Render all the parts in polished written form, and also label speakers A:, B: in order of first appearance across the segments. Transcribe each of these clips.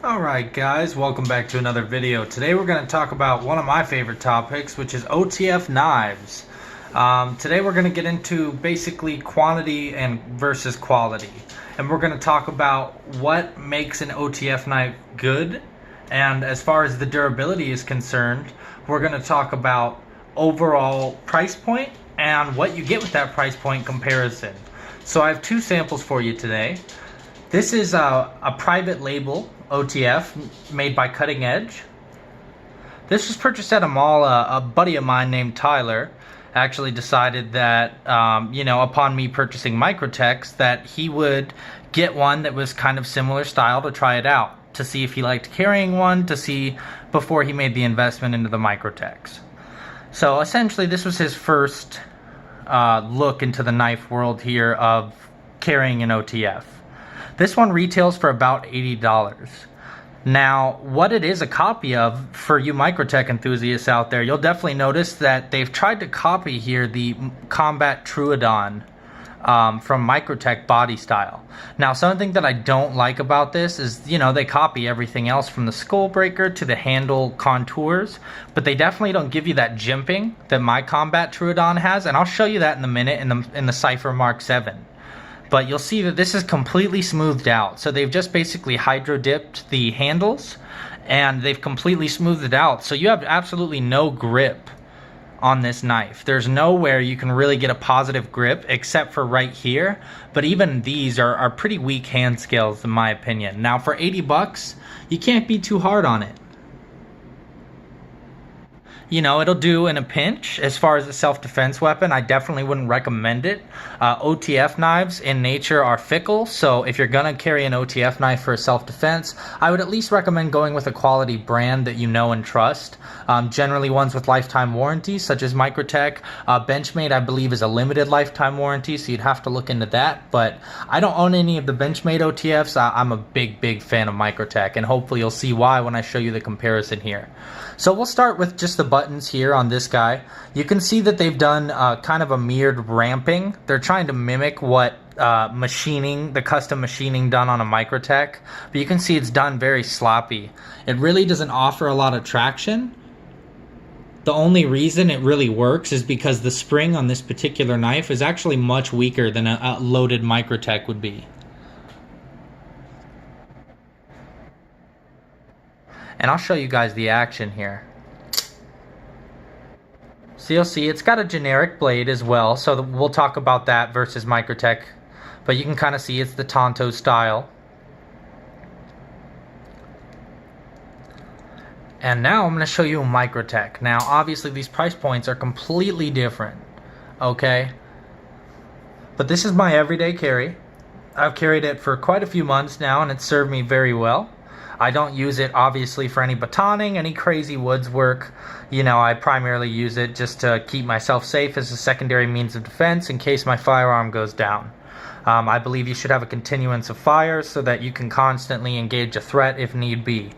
A: Alright guys, welcome back to another video. Today we're going to talk about one of my favorite topics, which is OTF knives. Today we're going to get into basically quantity and versus quality. And we're going to talk about what makes an OTF knife good. And as far as the durability is concerned, we're going to talk about overall price point and what you get with that price point comparison. So I have two samples for you today. This is a private label OTF made by Cutting Edge. This was purchased at a mall. A buddy of mine named Tyler actually decided that, upon me purchasing Microtechs, that he would get one that was kind of similar style to try it out, to see if he liked carrying one, to see before he made the investment into the Microtechs. So essentially this was his first look into the knife world here of carrying an OTF. This one retails for about $80. Now, what it is a copy of, for you Microtech enthusiasts out there, you'll definitely notice that they've tried to copy here the Combat Troodon from Microtech body style. Now, something that I don't like about this is, they copy everything else from the skull breaker to the handle contours, but they definitely don't give you that jimping that my Combat Troodon has, and I'll show you that in a minute in the Cypher Mark 7. But you'll see that this is completely smoothed out. So they've just basically hydro dipped the handles and they've completely smoothed it out. So you have absolutely no grip on this knife. There's nowhere you can really get a positive grip except for right here. But even these are pretty weak hand scales in my opinion. Now for 80 bucks, you can't be too hard on it. It'll do in a pinch. As far as a self-defense weapon, I definitely wouldn't recommend it. OTF knives in nature are fickle, so if you're gonna carry an OTF knife for self-defense, I would at least recommend going with a quality brand that you know and trust. Generally ones with lifetime warranties, such as Microtech. Benchmade, I believe, is a limited lifetime warranty, so you'd have to look into that. But I don't own any of the Benchmade OTFs. I'm a big fan of Microtech, and hopefully you'll see why when I show you the comparison here. So we'll start with just the buttons here on this guy. You can see that they've done kind of a mirrored ramping. They're trying to mimic what the custom machining done on a Microtech, but you can see it's done very sloppy. It really doesn't offer a lot of traction. The only reason it really works is because the spring on this particular knife is actually much weaker than a loaded Microtech would be. And I'll show you guys the action here. So you'll see it's got a generic blade as well, so we'll talk about that versus Microtech. But you can kind of see it's the Tonto style. And now I'm going to show you a Microtech. Now obviously these price points are completely different, okay? But this is my everyday carry. I've carried it for quite a few months now and it's served me very well. I don't use it obviously for any batoning, any crazy woods work. I primarily use it just to keep myself safe as a secondary means of defense in case my firearm goes down. I believe you should have a continuance of fire so that you can constantly engage a threat if need be.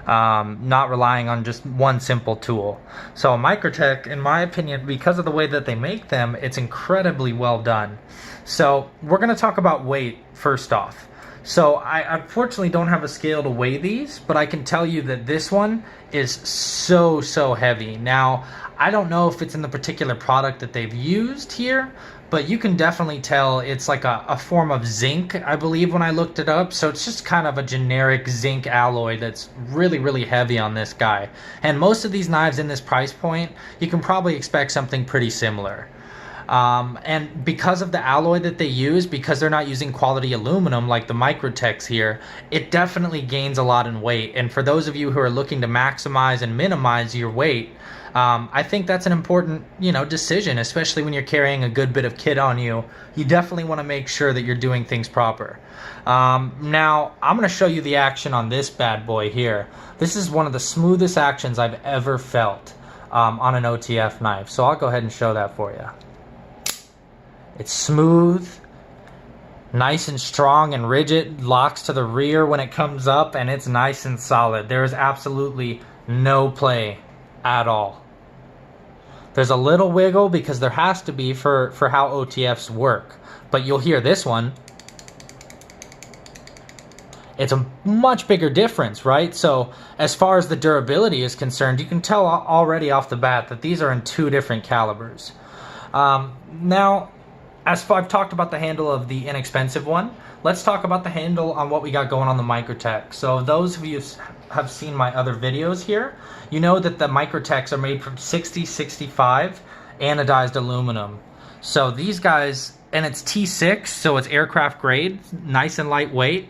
A: Not relying on just one simple tool. So a Microtech, in my opinion, because of the way that they make them, it's incredibly well done. So we're going to talk about weight first off. So I unfortunately don't have a scale to weigh these, but I can tell you that this one is so heavy. Now, I don't know if it's in the particular product that they've used here, but you can definitely tell it's like a form of zinc, I believe, when I looked it up. So it's just kind of a generic zinc alloy that's really heavy on this guy. And most of these knives in this price point, you can probably expect something pretty similar. And because of the alloy that they use, because they're not using quality aluminum like the Microtechs here, it definitely gains a lot in weight. And for those of you who are looking to maximize and minimize your weight, I think that's an important, decision, especially when you're carrying a good bit of kit on you. You definitely want to make sure that you're doing things proper. Now, I'm going to show you the action on this bad boy here. This is one of the smoothest actions I've ever felt on an OTF knife. So I'll go ahead and show that for you. It's smooth, nice and strong and rigid, locks to the rear when it comes up, and it's nice and solid. There is absolutely no play at all. There's a little wiggle because there has to be for how OTFs work. But you'll hear this one. It's a much bigger difference, right? So as far as the durability is concerned, you can tell already off the bat that these are in two different calibers. Now, as far I've talked about the handle of the inexpensive one, let's talk about the handle on what we got going on the Microtech. So those of you have seen my other videos here, you know that the Microtechs are made from 6065 anodized aluminum. So these guys, and it's T6, so it's aircraft grade, nice and lightweight,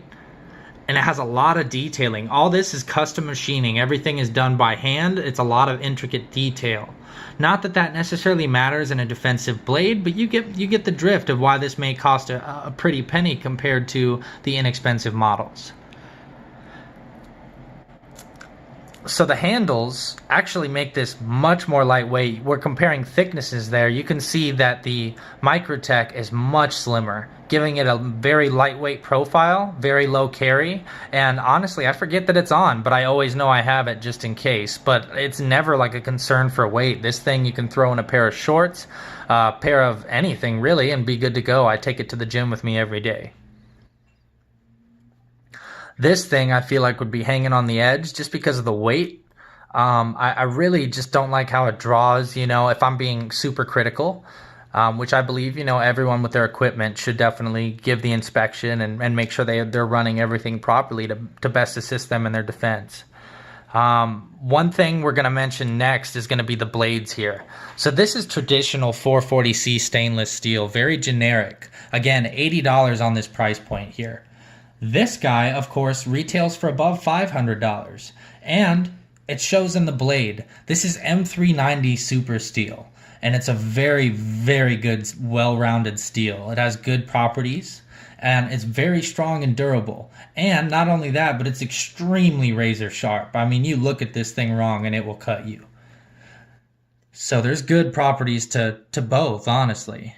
A: and it has a lot of detailing. All this is custom machining. Everything is done by hand. It's a lot of intricate detail. Not that that necessarily matters in a defensive blade, but you get the drift of why this may cost a pretty penny compared to the inexpensive models. So the handles actually make this much more lightweight. We're comparing thicknesses there. You can see that the Microtech is much slimmer, giving it a very lightweight profile, very low carry, and honestly, I forget that it's on, but I always know I have it just in case. But it's never like a concern for weight. This thing you can throw in a pair of shorts, a pair of anything really, and be good to go. I take it to the gym with me every day. This thing I feel like would be hanging on the edge just because of the weight. I really just don't like how it draws, you know, if I'm being super critical, which I believe, you know, everyone with their equipment should definitely give the inspection and make sure they're running everything properly to best assist them in their defense. One thing we're going to mention next is going to be the blades here. So this is traditional 440C stainless steel, very generic. Again, $80 on this price point here. This guy, of course, retails for above $500, and it shows in the blade. This is M390 Super Steel, and it's a very, very good, well-rounded steel. It has good properties, and it's very strong and durable. And not only that, but it's extremely razor sharp. I mean, you look at this thing wrong, and it will cut you. So there's good properties to both, honestly.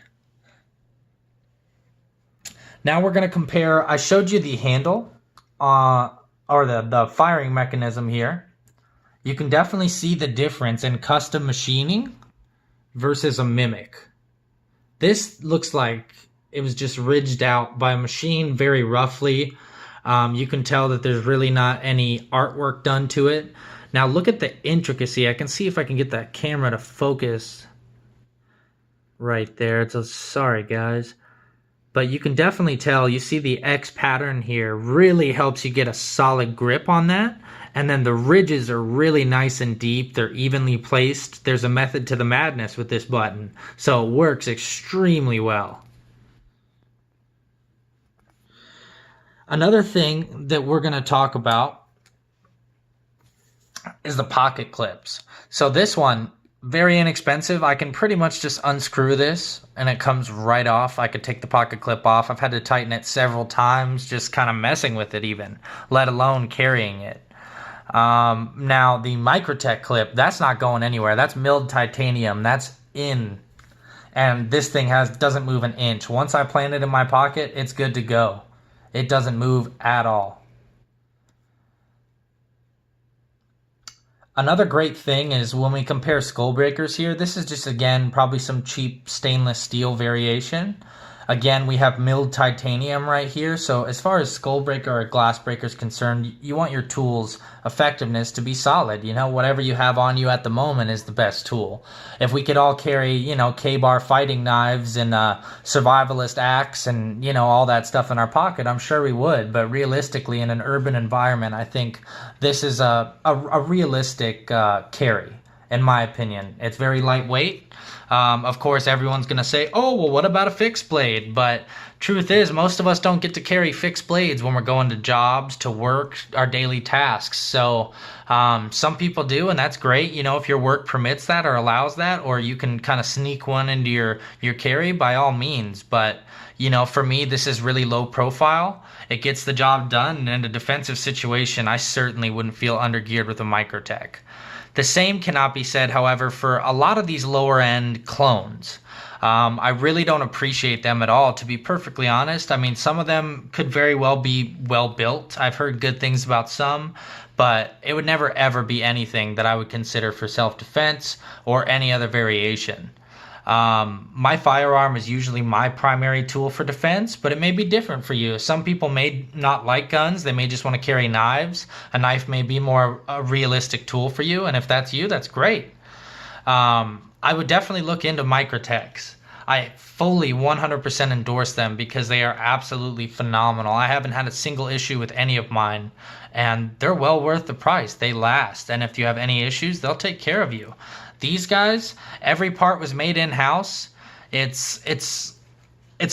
A: Now we're going to compare, I showed you the handle, or the firing mechanism here. You can definitely see the difference in custom machining versus a Mimic. This looks like it was just ridged out by a machine very roughly. You can tell that there's really not any artwork done to it. Now look at the intricacy. I can see if I can get that camera to focus right there. Sorry guys. But you can definitely tell, you see the X pattern here really helps you get a solid grip on that. And then the ridges are really nice and deep. They're evenly placed. There's a method to the madness with this button. So it works extremely well. Another thing that we're going to talk about is the pocket clips. So this one, very inexpensive. I can pretty much just unscrew this and it comes right off. I could take the pocket clip off. I've had to tighten it several times, just kind of messing with it even, let alone carrying it. Now the Microtech clip, that's not going anywhere. That's milled titanium. That's in. And this thing doesn't move an inch. Once I plant it in my pocket, it's good to go. It doesn't move at all. Another great thing is when we compare skull breakers here, this is just, again, probably some cheap stainless steel variation. Again, we have milled titanium right here. So as far as skull breaker or glass breaker is concerned, you want your tool's effectiveness to be solid. You know, whatever you have on you at the moment is the best tool. If we could all carry, you know, K-bar fighting knives and a survivalist axe and, you know, all that stuff in our pocket, I'm sure we would. But realistically, in an urban environment, I think this is a realistic carry, in my opinion. It's very lightweight. Of course, everyone's going to say, oh, well, what about a fixed blade? But truth is, most of us don't get to carry fixed blades when we're going to jobs, to work, our daily tasks. So some people do, and that's great. You know, if your work permits that or allows that, or you can kind of sneak one into your carry, by all means. But, you know, for me, this is really low profile. It gets the job done, and in a defensive situation, I certainly wouldn't feel undergeared with a Microtech. The same cannot be said, however, for a lot of these lower-end clones. I really don't appreciate them at all, to be perfectly honest. I mean, some of them could very well be well-built. I've heard good things about some, but it would never, ever be anything that I would consider for self-defense or any other variation. My firearm is usually my primary tool for defense, but it may be different for you. Some people may not like guns. They may just want to carry knives. A knife may be more a realistic tool for you, and if that's you, that's great. I would definitely look into Microtechs. I fully 100% endorse them because they are absolutely phenomenal. I haven't had a single issue with any of mine, and they're well worth the price. They last, and if you have any issues, they'll take care of you. These guys, every part was made in-house. It's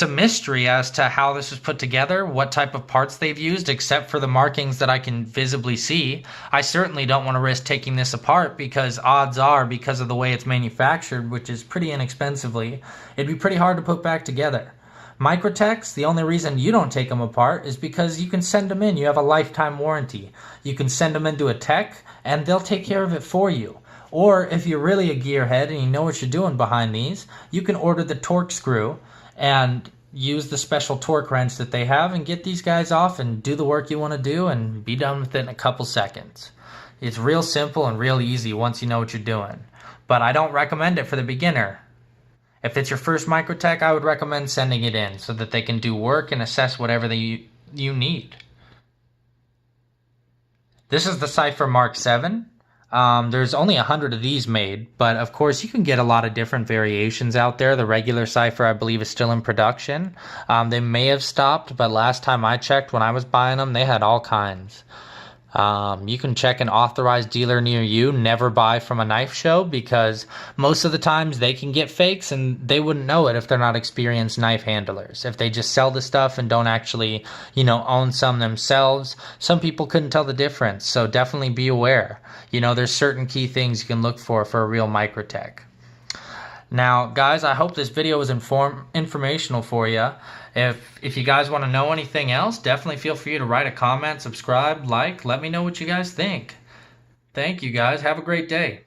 A: a mystery as to how this was put together, what type of parts they've used, except for the markings that I can visibly see. I certainly don't want to risk taking this apart because odds are, because of the way it's manufactured, which is pretty inexpensively, it'd be pretty hard to put back together. Microtechs, the only reason you don't take them apart is because you can send them in. You have a lifetime warranty. You can send them into a tech, and they'll take care of it for you. Or if you're really a gearhead and you know what you're doing behind these, you can order the torque screw and use the special torque wrench that they have and get these guys off and do the work you want to do and be done with it in a couple seconds. It's real simple and real easy once you know what you're doing. But I don't recommend it for the beginner. If it's your first Microtech, I would recommend sending it in so that they can do work and assess whatever you need. This is the Cypher Mark 7. There's only 100 of these made, but of course you can get a lot of different variations out there. The regular Cypher, I believe, is still in production. They may have stopped, but last time I checked when I was buying them, they had all kinds. You can check an authorized dealer near you. Never buy from a knife show because most of the times they can get fakes and they wouldn't know it if they're not experienced knife handlers. If they just sell the stuff and don't actually, own some themselves, some people couldn't tell the difference. So definitely be aware. There's certain key things you can look for a real Microtech. Now, guys, I hope this video was informational for you. If you guys want to know anything else, definitely feel free to write a comment, subscribe, like. Let me know what you guys think. Thank you, guys. Have a great day.